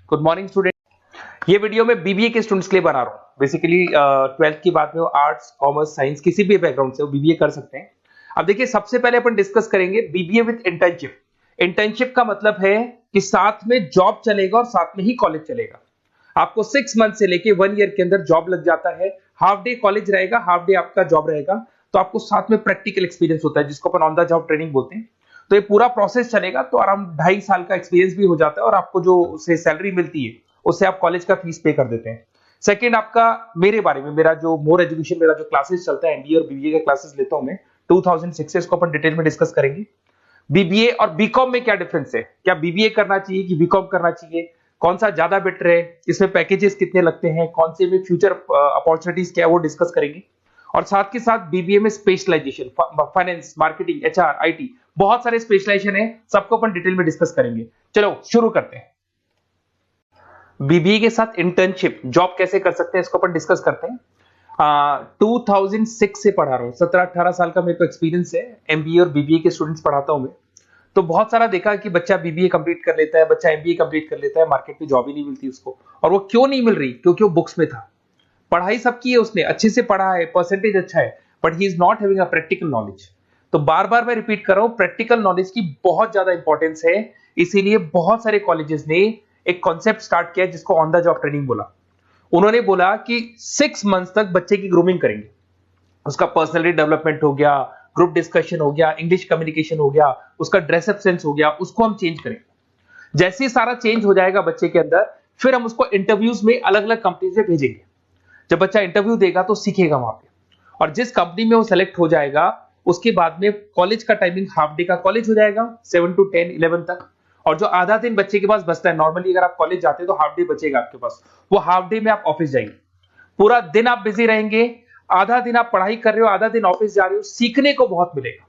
Good morning student. ये video मैं BBA के स्टूडेंट्स के लिए बना रहा हूँ। बेसिकली 12th की बात में वो आर्ट्स, कॉमर्स, साइंस किसी भी बैकग्राउंड से वो बीबीए कर सकते हैं। अब देखिए, सबसे पहले अपन डिस्कस करेंगे बीबीए विद इंटर्नशिप। इंटर्नशिप का मतलब है कि साथ में जॉब चलेगा और साथ में ही कॉलेज चलेगा। आपको 6 मंथ से लेके 1 ईयर के अंदर जॉब लग जाता है। हाफ डे कॉलेज रहेगा, हाफ डे आपका जॉब रहेगा, तो आपको साथ में प्रैक्टिकल एक्सपीरियंस होता है जिसको अपन ऑन द जॉब ट्रेनिंग बोलते हैं। तो ये पूरा प्रोसेस चलेगा तो अराउंड 2.5 साल का एक्सपीरियंस भी हो जाता है और आपको जो उसे सैलरी मिलती है उससे आप कॉलेज का फीस पे कर देते हैं। सेकंड, आपका मेरे बारे में, मेरा जो मोर एजुकेशन, मेरा जो क्लासेस चलता है एमबीए और बीबीए का क्लासेस लेता हूं मैं 2006 से, इसको अपन डिटेल में डिस्कस करेंगे। बीबीए और बीकॉम में क्या डिफरेंस है, क्या बीबीए करना चाहिए कि बीकॉम करना चाहिए, कौन सा ज्यादा बेटर है, इसमें पैकेजेस कितने लगते हैं, कौन से में फ्यूचर अपॉर्चुनिटीज क्या है वो डिस्कस करेंगे। और साथ के साथ बीबीए में specialisation, finance, marketing, HR, IT, बहुत सारे स्पेशलाइजेशन है, सबको अपन डिटेल में डिस्कस करेंगे। चलो शुरू करते हैं। बीबीए के साथ इंटर्नशिप, जॉब कैसे कर सकते हैं, इसको अपन डिस्कस करते हैं। 2006 से पढ़ा रहा हूँ, 17-18 साल का मेरे को एक्सपीरियंस है। एमबीए और बीबीए के स्टूडेंट्स पढ़ाता हूँ मैं। तो बहुत सारा देखा कि बच्चा बीबीए कंप्लीट कर लेता है, बच्चा एमबीए कंप्लीट कर लेता है, मार्केट में जॉब ही नहीं मिलती उसको। और वो क्यों नहीं मिल रही? क्योंकि वो बुक्स में था। पढ़ाई सबकी है, उसने अच्छे से पढ़ा है, परसेंटेज अच्छा है, but he is not having a practical knowledge. तो बार बार मैं रिपीट कर रहा हूं, प्रैक्टिकल नॉलेज की बहुत ज्यादा इंपॉर्टेंस है। इसीलिए बहुत सारे कॉलेजेस ने एक कॉन्सेप्ट स्टार्ट किया जिसको ऑन द जॉब ट्रेनिंग बोला। उन्होंने बोला कि 6 मंथ तक बच्चे की ग्रूमिंग करेंगे, उसका पर्सनैलिटी डेवलपमेंट हो गया, ग्रुप डिस्कशन हो गया, इंग्लिश कम्युनिकेशन हो गया, उसका ड्रेसअप सेंस हो गया, उसको हम चेंज करेंगे। जैसे ही सारा चेंज हो जाएगा बच्चे के अंदर, फिर हम उसको इंटरव्यूज में अलग अलग कंपनीज में भेजेंगे। जब बच्चा इंटरव्यू देगा तो सीखेगा वहां पे, और जिस कंपनी में वो सेलेक्ट हो जाएगा उसके बाद में कॉलेज का टाइमिंग हाफ डे का कॉलेज हो जाएगा, 7 to 10, 11 तक। और जो आधा दिन बच्चे के पास बचता है, नॉर्मली अगर आप कॉलेज जाते हैं तो हाफ डे बचेगा आपके पास, वो हाफ डे में आप ऑफिस जाएंगे। पूरा दिन आप बिजी रहेंगे, आधा दिन आप पढ़ाई कर रहे हो, आधा दिन ऑफिस जा रहे हो, सीखने को बहुत मिलेगा,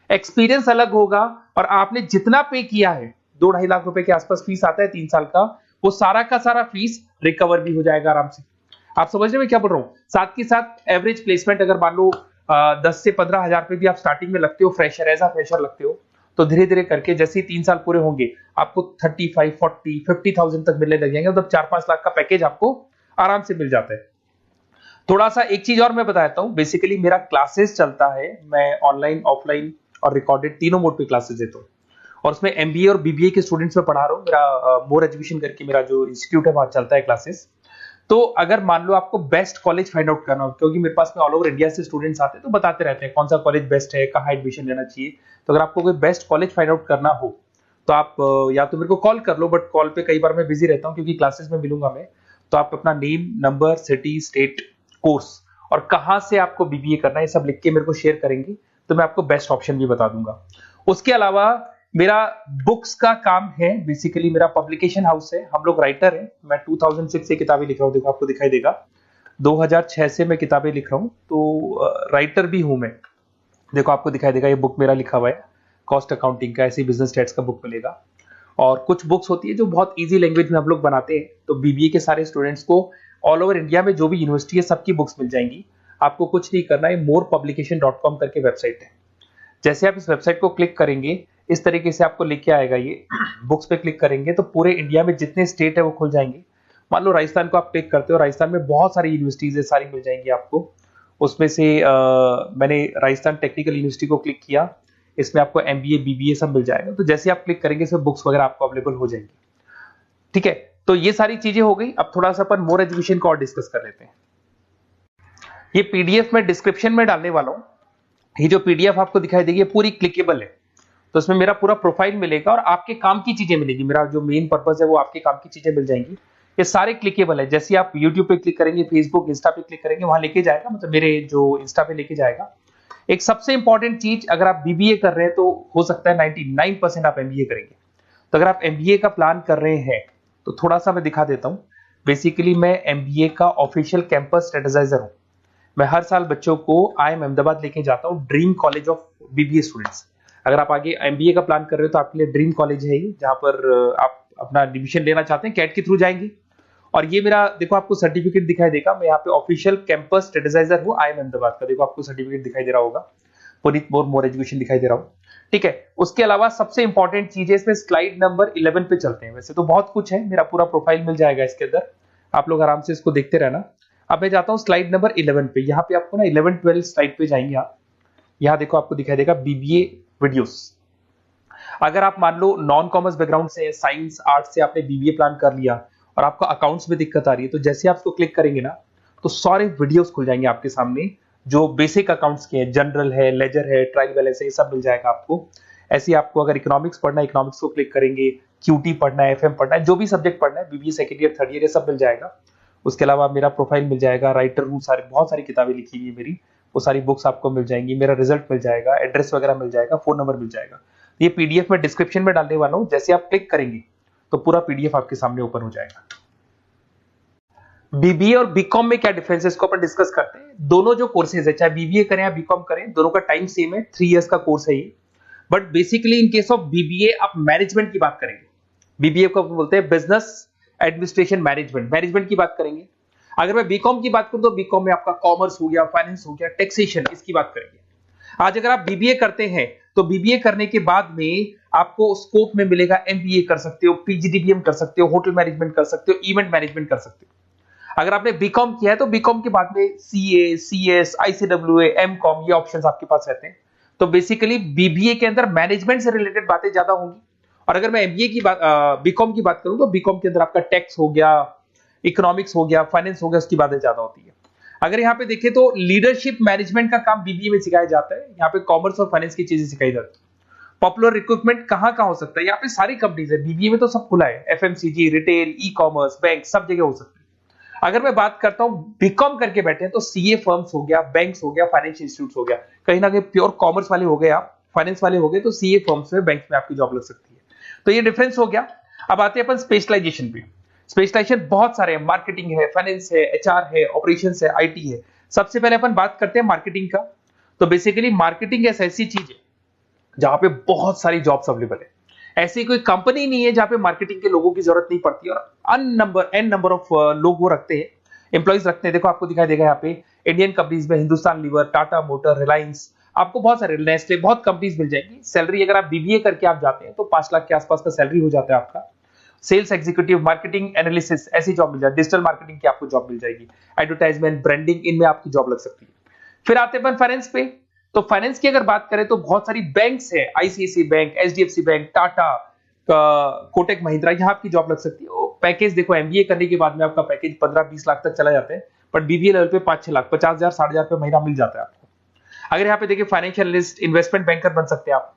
एक्सपीरियंस अलग होगा। और आपने जितना पे किया है, 2-2.5 लाख रुपए के आसपास फीस आता है 3 साल का, वो सारा का सारा फीस रिकवर भी हो जाएगा आराम से। आप समझ रहे हैं क्या बोल रहा हूं? साथ के साथ एवरेज प्लेसमेंट अगर मान लो 10 से 15 हजार रुपए भी आप स्टार्टिंग में लगते हो, फ्रेशर, एज अ फ्रेशर लगते हो, तो धीरे धीरे करके जैसे ही 3 साल पूरे होंगे आपको 35, 40, 50,000 तक मिलने लग जाएंगे। मतलब 4-5 लाख का पैकेज आपको आराम से मिल जाता है। थोड़ा सा एक चीज और मैं बताता हूँ। बेसिकली मेरा क्लासेस चलता है, मैं ऑनलाइन, ऑफलाइन और रिकॉर्डेड तीनों मोड पे क्लासेस देता हूँ, और उसमें एमबीए और बीबीए के स्टूडेंट्स में पढ़ा रहा हूँ। मेरा मोर एजुकेशन करके मेरा जो इंस्टीट्यूट है वहां चलता है क्लासेस। तो अगर मान लो आपको बेस्ट कॉलेज फाइंड आउट करना हो, क्योंकि मेरे पास में ऑल ओवर इंडिया से स्टूडेंट्स आते हैं तो बताते रहते हैं कौन सा कॉलेज बेस्ट है, कहाँ एडमिशन लेना चाहिए। तो अगर आपको कोई बेस्ट कॉलेज फाइंड आउट करना हो तो आप या तो मेरे को कॉल कर लो, बट कॉल पे कई बार मैं बिजी रहता हूँ क्योंकि क्लासेस में मिलूंगा मैं। तो आप अपना name, number, city, state, course और कहाँ से आपको बीबीए करना है, ये सब लिख के मेरे को शेयर करेंगे तो मैं आपको बेस्ट ऑप्शन भी बता दूंगा। उसके अलावा मेरा बुक्स का काम है। बेसिकली मेरा पब्लिकेशन हाउस है, हम लोग राइटर हैं। मैं 2006 से किताबें लिख रहा हूँ, देखो आपको दिखाई देगा। 2006 से मैं किताबें लिख रहा हूँ, तो राइटर भी हूं मैं। देखो आपको दिखाई देगा, ये बुक मेरा लिखा हुआ है, कॉस्ट अकाउंटिंग का, ऐसे बिजनेस स्टैट्स का बुक मिलेगा। और कुछ बुक्स होती है जो बहुत ईजी लैंग्वेज में हम लोग बनाते हैं, तो बीबीए के सारे स्टूडेंट्स को ऑल ओवर इंडिया में जो भी यूनिवर्सिटी है सबकी बुक्स मिल जाएंगी। आपको कुछ नहीं करना है, morepublication.com करके वेबसाइट है। जैसे आप इस वेबसाइट को क्लिक करेंगे, इस तरीके से आपको लेके आएगा, ये बुक्स पे क्लिक करेंगे तो पूरे इंडिया में जितने स्टेट है वो खुल जाएंगे। मान लो राजस्थान को आप क्लिक करते हो, राजस्थान में बहुत सारी यूनिवर्सिटीज है, सारी मिल जाएंगी आपको। उसमें से मैंने राजस्थान टेक्निकल यूनिवर्सिटी को क्लिक किया, इसमें आपको एमबीए, बीबीए सब मिल जाएगा। तो जैसे आप क्लिक करेंगे इसमें बुक्स वगैरह आपको अवेलेबल हो जाएंगी। ठीक है, तो ये सारी चीजें हो गई। अब थोड़ा सा अपन मोर एजुकेशन को और डिस्कस कर लेते हैं। ये पीडीएफ में डिस्क्रिप्शन में डालने वाला हूँ। ये जो पीडीएफ आपको दिखाई देगी पूरी क्लिकेबल है, तो इसमें मेरा पूरा प्रोफाइल मिलेगा और आपके काम की चीजें मिलेगी। मेरा जो मेन पर्पस है वो आपके काम की चीजें मिल जाएंगी। ये सारे क्लिकेबल है। जैसे आप YouTube पे क्लिक करेंगे, फेसबुक, इंस्टा पे क्लिक करेंगे, वहां लेके जाएगा, मतलब मेरे जो इंस्टा पे लेके जाएगा। एक सबसे इंपॉर्टेंट चीज, अगर आप बीबीए कर रहे हैं तो हो सकता है 99% आप एमबीए करेंगे। तो अगर आप एमबीए का प्लान कर रहे हैं तो थोड़ा सा मैं दिखा देता हूँ। बेसिकली मैं एमबीए का ऑफिशियल कैंपस स्ट्रेटेजाइजर हूँ। मैं हर साल बच्चों को IIM अहमदाबाद लेके जाता हूँ, dream college of BBA students. अगर आप आगे एमबीए का प्लान कर रहे हो तो आपके लिए ड्रीम कॉलेज है ये, जहां पर आप अपना एडमिशन लेना चाहते हैं, कैट के थ्रू जाएंगे। और ये मेरा, देखो आपको सर्टिफिकेट दिखाई देगा, मैं यहाँ पे ऑफिशियल कैंपस स्ट्रेटेजाइजर हूँ IIM अहमदाबाद का। देखो आपको सर्टिफिकेट दिखाई दे रहा होगा, पुनीत मोर एजुकेशन दिखाई दे रहा हूँ। ठीक है। उसके अलावा सबसे इंपॉर्टेंट चीज है इसमें, स्लाइड नंबर 11 पे चलते हैं। वैसे तो बहुत कुछ है, मेरा पूरा प्रोफाइल मिल जाएगा इसके अंदर, आप लोग आराम से इसको देखते रहना। अब मैं जाता हूँ स्लाइड नंबर 11 पे। यहाँ पे आपको ना 11-12 स्लाइड पे जाएंगे आप। यहाँ देखो आपको दिखाई देगा बीबीए वीडियोस। अगर आप मान लो नॉन कॉमर्स बैकग्राउंड से, साइंस आर्ट्स से आपने बीबीए प्लान कर लिया और आपको अकाउंट्स में दिक्कत आ रही है, तो जैसे आप इसको क्लिक करेंगे ना तो सारे वीडियोस खुल जाएंगे आपके सामने जो बेसिक अकाउंट्स के हैं, जनरल है, लेजर है, ट्रायल बैलेंस है, ये सब मिल जाएगा आपको। ऐसे आपको अगर इकोनॉमिक्स पढ़ना है, इकोनॉमिक्स को क्लिक करेंगे, क्यूटी पढ़ना है, एफएम पढ़ना है, जो भी सब्जेक्ट पढ़ना है, BBA second year third year, ये सब मिल जाएगा। उसके अलावा मेरा प्रोफाइल मिल जाएगा, राइटर हूँ, सारे बहुत सारी किताबें लिखी हुई है मेरी, वो सारी बुक्स आपको मिल जाएंगी, मेरा रिजल्ट मिल जाएगा, एड्रेस वगैरह मिल जाएगा, फोन नंबर मिल जाएगा। ये पीडीएफ में डिस्क्रिप्शन में डालने वाला हूँ, जैसे आप क्लिक करेंगे तो पूरा पीडीएफ आपके सामने ओपन हो जाएगा। बीबीए और बीकॉम में क्या डिफरेंस है इसको अपन डिस्कस करते हैं। दोनों जो कोर्सेज है, चाहे बीबीए करें या बीकॉम करें, दोनों का टाइम सेम है, 3 इयर्स का कोर्स है ये। But basically in case of BBA आप मैनेजमेंट की बात करेंगे। बीबीए को बोलते हैं बिजनेस एडमिनिस्ट्रेशन मैनेजमेंट, मैनेजमेंट की बात करेंगे। अगर मैं बीकॉम की बात करूं तो बीकॉम में आपका कॉमर्स हो गया, फाइनेंस हो गया, टैक्सेशन, इसकी बात करेंगे। आज अगर आप बीबीए करते हैं तो बीबीए करने के बाद में आपको स्कोप में मिलेगा एमबीए कर सकते हो, पीजीडीबीएम कर सकते हो, होटल मैनेजमेंट कर सकते हो, इवेंट मैनेजमेंट कर सकते हो। अगर आपने बीकॉम किया है तो बीकॉम के बाद में सीए, सीएस, आईसीडब्ल्यूए, एमकॉम, ये ऑप्शंस आपके पास रहते हैं। तो बेसिकली बीबीए के अंदर मैनेजमेंट से रिलेटेड बातें ज्यादा होंगी। और अगर मैं एमबीए की बात, बीकॉम की बात करूं तो बीकॉम के अंदर आपका टैक्स हो गया, इकोनॉमिक्स हो गया, फाइनेंस हो गया, उसकी बातें ज्यादा होती है। अगर यहाँ पे देखें तो लीडरशिप मैनेजमेंट का काम बीबीए में सिखाया जाता है। यहाँ पे कॉमर्स और फाइनेंस की चीजें सिखाई जाती है। पॉपुलर रिक्रूटमेंट कहाँ कहाँ हो सकता है, यहाँ पे सारी कंपनीज है, बीबीए में तो सब खुला है, FMCG, retail, e commerce, bank, सब जगह हो सकती है। अगर मैं बात करता हूं बीकॉम करके बैठे हैं तो सीए फर्म्स हो गया, बैंक्स हो गया, फाइनेंशियल इंस्टीट्यूट्स हो गया, कहीं ना कहीं प्योर कॉमर्स वाले हो गए आप, फाइनेंस वाले हो गए तो सीए फर्म्स में, बैंक्स में आपकी जॉब लग सकती है। तो ये डिफरेंस हो गया। अब आते हैं अपन स्पेशलाइजेशन पे। स्पेशलाइजेशन बहुत सारे हैं, मार्केटिंग है, फाइनेंस है, एचआर है, ऑपरेशंस है, आईटी है। सबसे पहले अपन बात करते हैं मार्केटिंग का। तो बेसिकली मार्केटिंग एक ऐसी चीज है जहां पे बहुत सारी जॉब्स अवेलेबल है। ऐसी कोई कंपनी नहीं है जहां पे मार्केटिंग के लोगों की जरूरत नहीं पड़ती, और एन नंबर ऑफ लोग वो रखते हैं, एम्प्लॉइज रखते हैं। देखो आपको दिखाई देगा यहाँ पे इंडियन कंपनीज में हिंदुस्तान लीवर, टाटा मोटर, रिलायंस, आपको बहुत सारे, नेस्ले, बहुत कंपनीज मिल जाएंगी। सैलरी अगर आप बीबीए करके आप जाते हैं तो 5 लाख के आसपास का सैलरी हो जाता है आपका। सेल्स एग्जीक्यूटिव, मार्केटिंग एनालिसिस, ऐसी जॉब मिल जाए, डिजिटल मार्केटिंग की आपको जॉब मिल जाएगी, एडवर्टाइजमेंट, ब्रांडिंग, इनमें आपकी जॉब लग सकती है। फिर आते हैं फाइनेंस पे। तो फाइनेंस की अगर बात करें तो बहुत सारी बैंक्स है, ICICI bank, HDFC bank, Tata, Kotak Mahindra, यहाँ आपकी जॉब लग सकती है। पैकेज देखो एमबीए करने के बाद में आपका पैकेज 15-20 लाख तक चला जाता है, बट बीबीए लेवल पे 5-6 लाख, 50,000, 60,000 रुपए महीना मिल जाता है आपको। अगर यहाँ पे देखिए फाइनेंशियल एनालिस्ट, इन्वेस्टमेंट बैंकर बन सकते हैं आप।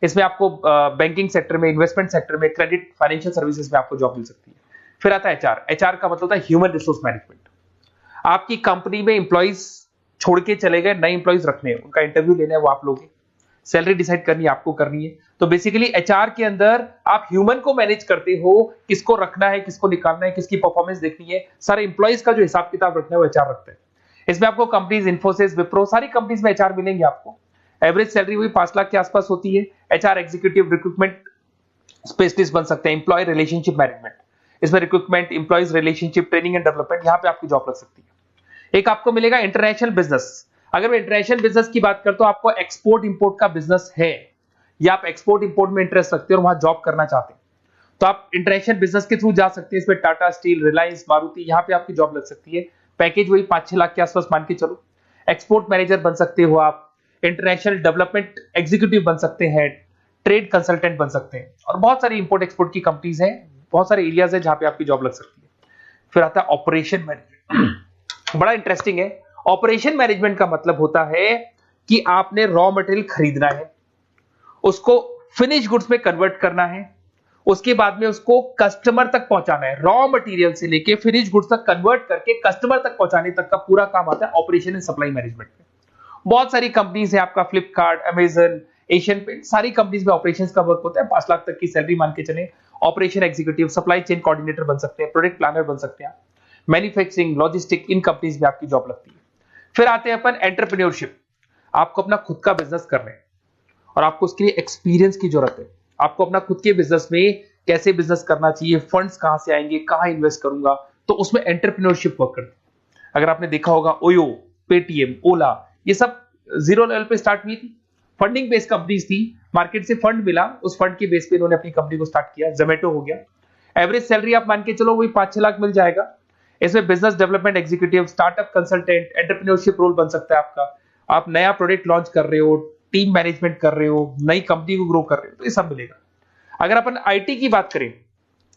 इसमें आपको बैंकिंग सेक्टर में, इन्वेस्टमेंट सेक्टर में, क्रेडिट, फाइनेंशियल सर्विसेज में आपको जॉब मिल सकती है। फिर आता है एचआर। एचआर का मतलब होता है ह्यूमन रिसोर्स मैनेजमेंट। आपकी कंपनी में इंप्लॉइज छोड़ के चले गए, नए इंप्लॉइज रखने हैं, उनका इंटरव्यू लेना है, वो आप लोग, सैलरी डिसाइड करनी है, आपको करनी है। तो बेसिकली एचआर के अंदर आप ह्यूमन को मैनेज करते हो, किसको रखना है, किसको निकालना है, किसकी परफॉर्मेंस देखनी है, सारे इंप्लॉइज का जो हिसाब किताब रखना है वो एचआर रखते हैं। इसमें आपको कंपनीज, इन्फोसिस, विप्रो, सारी कंपनीज में एचआर मिलेंगे आपको। एवरेज सैलरी वही 5 लाख के आसपास होती है। एचआर एग्जीक्यूटिव, रिक्रूटमेंट स्पेशलिस्ट बन सकते हैं, एम्प्लॉय रिलेशनशिप मैनेजमेंट, इसमें recruitment, employees relationship, training and development, यहाँ पे आपकी जॉब लग सकती है। एक आपको मिलेगा इंटरनेशनल बिजनेस। अगर मैं इंटरनेशनल बिजनेस की बात करता हूं, आपको एक्सपोर्ट इंपोर्ट का बिजनेस है या आप एक्सपोर्ट इंपोर्ट में इंटरेस्ट रखते हो और वहां जॉब करना चाहते हैं, तो आप इंटरनेशनल बिजनेस के थ्रू जा सकते हैं। इसमें टाटा स्टील, रिलायंस, मारुति, यहाँ पे आपकी जॉब लग सकती है। पैकेज वही 5-6 लाख के आसपास मान के चलो। एक्सपोर्ट मैनेजर बन सकते हो आप, इंटरनेशनल डेवलपमेंट एग्जीक्यूटिव बन सकते हैं, ट्रेड कंसल्टेंट बन सकते हैं, और बहुत सारी इंपोर्ट एक्सपोर्ट की कंपनीज हैं, बहुत सारे एरियाज है जहां पे आपकी जॉब लग सकती है। फिर आता है ऑपरेशन मैनेजमेंट। बड़ा इंटरेस्टिंग है। ऑपरेशन मैनेजमेंट का मतलब होता है कि आपने रॉ मटेरियल खरीदना है, उसको फिनिश गुड्स में कन्वर्ट करना है, उसके बाद में उसको कस्टमर तक पहुंचाना है। रॉ मटेरियल से लेके फिनिश गुड्स तक कन्वर्ट करके कस्टमर तक पहुंचाने तक का पूरा काम आता है ऑपरेशन एंड सप्लाई मैनेजमेंट में। बहुत सारी कंपनीज है, आपका फ्लिपकार्ट, अमेजन, एशियन पेंट, सारी कंपनीज में ऑपरेशंस का वर्क होता है। 5 लाख तक की सैलरी मान के चले। Operation executive, supply chain coordinator बन सकते हैं, प्रोडक्ट प्लानर बन सकते हैं, मैन्युफैक्चरिंग, लॉजिस्टिक, इन कंपनीज में आपकी जॉब लगती है। फिर आते हैं अपन एंटरप्रेन्योरशिप। आपको अपना खुद का बिजनेस करना है और आपको उसके लिए एक्सपीरियंस की जरूरत है। आपको अपना खुद के बिजनेस में कैसे बिजनेस करना चाहिए, फंड्स कहां से आएंगे, कहां इन्वेस्ट करूंगा, तो उसमें एंटरप्रेन्योरशिप वर्क करती है। अगर आपने देखा होगा ओयो, पेटीएम, ओला, ये सब जीरो लेवल पे स्टार्ट हुई थी। फंडिंग बेस्ड कंपनीज थी, मार्केट से फंड मिला, उस फंड के बेस पे इन्होंने अपनी कंपनी को स्टार्ट किया। जोमेटो हो गया, एवरेज सैलरी आप मान के चलो वही 5-6 लाख मिल जाएगा। इसमें business development executive, startup consultant, entrepreneurship role बन सकता है आपका। आप नया प्रोडक्ट लॉन्च कर रहे हो, टीम मैनेजमेंट कर रहे हो, नई कंपनी को ग्रो कर रहे हो, तो ये सब मिलेगा। अगर अपन आईटी की बात करें,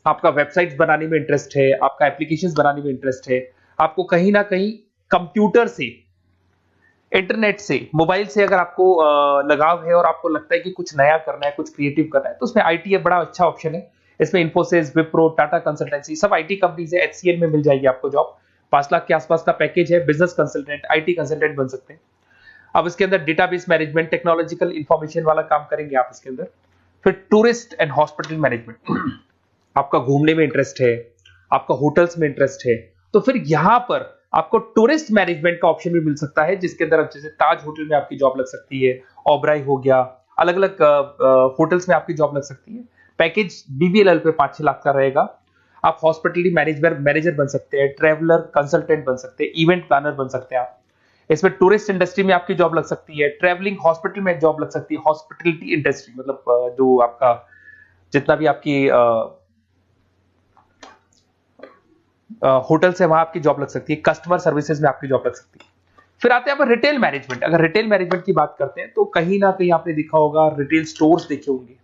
आपका वेबसाइट्स बनाने में इंटरेस्ट है, आपका एप्लीकेशंस बनाने में इंटरेस्ट है, आपको कहीं ना कहीं कंप्यूटर से, इंटरनेट से, मोबाइल से अगर आपको लगाव है और आपको लगता है कि कुछ नया करना है, कुछ क्रिएटिव करना है, तो उसमें आईटी एक बड़ा अच्छा ऑप्शन है। इसमें इन्फोसिस, विप्रो, टाटा कंसल्टेंसी, सब आईटी कंपनीज है। एचसीएल में मिल जाएगी आपको जॉब, 5 लाख के आसपास का पैकेज है। बिजनेस कंसल्टेंट, आईटी कंसल्टेंट बन सकते हैं। अब इसके अंदर डेटाबेस मैनेजमेंट, टेक्नोलॉजिकल इंफॉर्मेशन वाला काम करेंगे आप इसके अंदर। फिर टूरिस्ट एंड हॉस्पिटल मैनेजमेंट, आपका घूमने में इंटरेस्ट है, आपका होटल्स में इंटरेस्ट है, तो फिर यहां पर आपको टूरिस्ट मैनेजमेंट का ऑप्शन भी मिल सकता है, जिसके अंदर जैसे ताज होटल में आपकी जॉब लग सकती है, ओबराई हो गया, अलग अलग होटल्स में आपकी जॉब लग सकती है। पैकेज बीबीएलएल पे 5-6 लाख का रहेगा। आप हॉस्पिटलिटी मैनेजर बन सकते हैं, ट्रैवलर कंसल्टेंट बन सकते हैं, इवेंट प्लानर बन सकते हैं आप। इसमें टूरिस्ट इंडस्ट्री में आपकी जॉब लग सकती है, ट्रैवलिंग हॉस्पिटल में जॉब लग सकती है, हॉस्पिटलिटी इंडस्ट्री मतलब जो आपका जितना भी आपकी होटल से वहां आपकी जॉब लग सकती है, कस्टमर सर्विसेज में आपकी जॉब लग सकती है। फिर आते हैं आप रिटेल मैनेजमेंट। अगर रिटेल मैनेजमेंट की बात करते हैं तो कहीं ना कहीं आपने देखा होगा, रिटेल स्टोर्स देखे होंगे,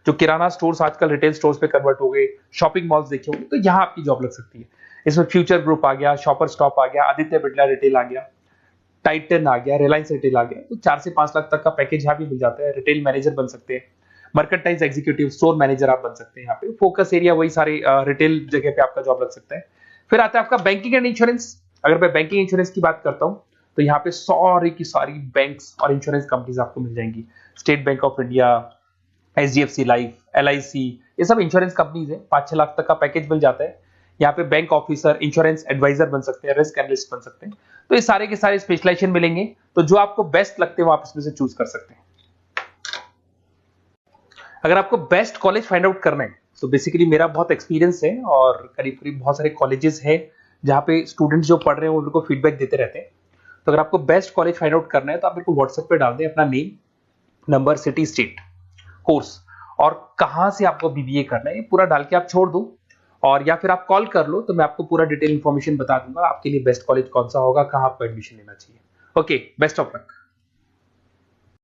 जो किराना स्टोर्स आजकल रिटेल स्टोर्स पे कन्वर्ट हो गए, शॉपिंग मॉल्स देखे होंगे, तो यहां आपकी जॉब लग सकती है। इसमें फ्यूचर ग्रुप आ गया, शॉपर स्टॉप आ गया, आदित्य बिरला रिटेल आ गया, टाइटन आ गया, रिलायंस रिटेल आ गया, तो 4 से 5 लाख तक का पैकेज यहाँ भी मिल जाता है। रिटेल मैनेजर बन सकते हैं, मर्केंटाइज एग्जीक्यूटिव, स्टोर मैनेजर आप बन सकते हैं। यहाँ पे फोकस एरिया वही सारे रिटेल जगह पे आपका जॉब लग सकता है। फिर आता है आपका बैंकिंग एंड इंश्योरेंस। अगर मैं बैंकिंग इंश्योरेंस की बात करता हूं तो यहाँ पे सारी की सारी बैंक्स और इंश्योरेंस कंपनीज आपको मिल जाएंगी। State bank of India, HDFC life, LIC, ये सब इंश्योरेंस कंपनीज है। 5-6 लाख तक का पैकेज मिल जाता है। यहाँ पे बैंक ऑफिसर, इंश्योरेंस एडवाइजर बन सकते हैं, रिस्क एनालिस्ट बन सकते हैं। तो ये सारे के सारे स्पेशलाइजेशन मिलेंगे, तो जो आपको बेस्ट लगते हैं वो आप इसमें से चूज कर सकते हैं। अगर आपको बेस्ट कॉलेज फाइंड आउट करना है तो बेसिकली मेरा बहुत एक्सपीरियंस है और करीब करीब बहुत सारे कॉलेजेस हैं जहाँ पे स्टूडेंट्स जो पढ़ रहे हैं उनको फीडबैक देते रहते हैं। तो अगर आपको बेस्ट कॉलेज फाइंड आउट करना है तो आप मेरे को व्हाट्सएप पे डाल दें अपना name, number, city, state, course और कहाँ से आपको बीबीए करना है, ये पूरा डाल के आप छोड़ दो, और या फिर आप कॉल कर लो तो मैं आपको पूरा डिटेल इन्फॉर्मेशन बता दूंगा आपके लिए बेस्ट कॉलेज कौन सा होगा, कहाँ आपको एडमिशन लेना चाहिए। Okay, best of luck.